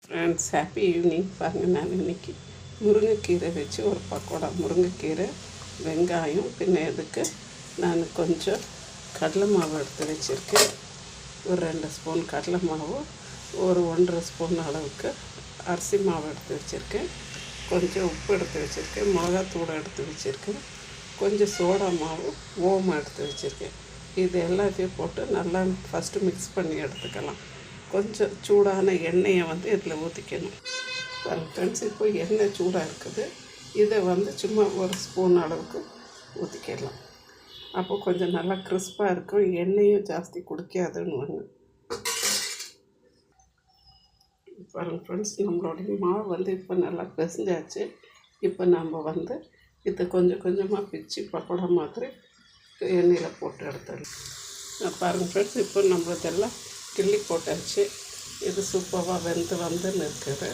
Friends happy evening. பாருங்கள், நான் இன்றைக்கி முருங்கைக்கீரை வச்சு ஒரு பக்கோடா. முருங்கைக்கீரை, வெங்காயம், பின்ன இதுக்கு நான் கொஞ்சம் கடலை மாவு எடுத்து வச்சுருக்கேன். ஒரு 2 ஸ்பூன் கடலை மாவு, ஒரு 1.5 ஸ்பூன் அளவுக்கு அரிசி மாவு எடுத்து வச்சுருக்கேன். கொஞ்சம் உப்பு எடுத்து வச்சுருக்கேன். மிளகாத்தூள் எடுத்து வச்சுருக்கேன். கொஞ்சம் சோடா மாவு, ஓமம் எடுத்து வச்சுருக்கேன். இது எல்லாத்தையும் போட்டு நல்லா ஃபஸ்ட்டு மிக்ஸ் பண்ணி எடுத்துக்கலாம். கொஞ்சம் சூடான எண்ணெயை இதில் ஊற்றிக்கணும். ஃப்ரெண்ட்ஸ், இப்போ எண்ணெய் சூடாக இருக்குது. இதை சும்மா ஒரு ஸ்பூன் அளவுக்கு ஊற்றிக்கலாம். அப்போ கொஞ்சம் நல்லா கிறிஸ்பாக இருக்கும். எண்ணெயும் ஜாஸ்தி குடிக்காதுன்னு பாருங்கள் ஃப்ரெண்ட்ஸ், நம்மளுடைய மாவு இப்போ நல்லா பிசைஞ்சாச்சு. இப்போ நம்ம இதை கொஞ்சம் கொஞ்சமாக பிச்சு பக்கோடா மாதிரி எண்ணெயில் போட்டு எடுத்துடலாம். பாருங்கள் ஃப்ரெண்ட்ஸ், இப்போ நம்ம இதெல்லாம் கிள்ளி போட்டாச்சு. இது சூப்பராக வந்துன்னு இருக்குது.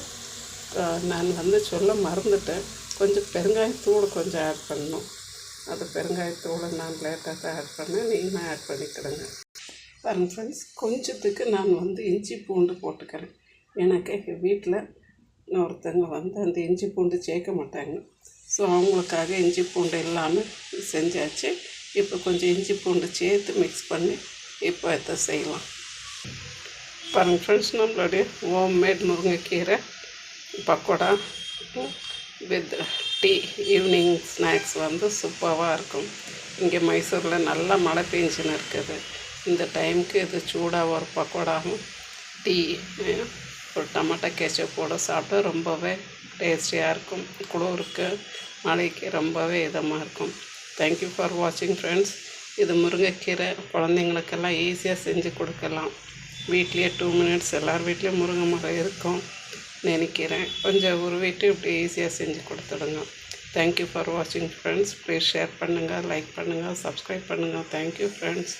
நான் சொல்ல மறந்துட்டேன். கொஞ்சம் பெருங்காயத்தூள் கொஞ்சம் ஆட் பண்ணணும். அது பெருங்காயத்தூளை நான் லேட்டாக தான் ஆட் பண்ணேன். நீங்களும் ஆட் பண்ணிக்கிடுங்க. பாருங்கள் ஃப்ரெண்ட்ஸ், கொஞ்சத்துக்கு நான் இஞ்சி பூண்டு போட்டுக்கிறேன். எனக்கு எங்கள் வீட்டில் ஒருத்தவங்க அந்த இஞ்சி பூண்டு சேர்க்க மாட்டாங்க. ஸோ அவங்களுக்காக இஞ்சி பூண்டு இல்லாமல் செஞ்சாச்சு. இப்போ கொஞ்சம் இஞ்சி பூண்டு சேர்த்து மிக்ஸ் பண்ணி இப்போ இதை செய்யலாம். பாருங்கள் ஃப்ரெண்ட்ஸ், நம்மளுடைய ஹோம்மேட் முருங்கைக்கீரை pakoda with tea evening snacks சூப்பராக இருக்கும். இங்கே மைசூரில் நல்லா மழை பெஞ்சுன்னு இருக்குது. இந்த டைமுக்கு இது சூடாக ஒரு பக்கோடாவும் டீ, ஒரு டமாட்டோ கெச்சப்போடு சாப்பிட்டா ரொம்பவே டேஸ்டியாக இருக்கும். குளிருக்கு மழைக்கு ரொம்பவே இதமாக இருக்கும். தேங்க்யூ ஃபார் வாட்சிங் ஃப்ரெண்ட்ஸ். இது முருங்கைக்கீரை குழந்தைங்களுக்கெல்லாம் ஈஸியாக செஞ்சு கொடுக்கலாம். வீட்லேயே 2 மினிட்ஸ் எல்லார் வீட்லேயும் முருங்கை மரம் இருக்கும் நினைக்கிறேன். கொஞ்சம் உருவிட்டு இப்படி ஈஸியாக செஞ்சு கொடுத்துடுங்க. தேங்க்யூ ஃபார் வாட்சிங் ஃப்ரெண்ட்ஸ். ப்ளீஸ் ஷேர் பண்ணுங்கள், லைக் பண்ணுங்கள், சப்ஸ்கிரைப் பண்ணுங்கள். Thank you friends.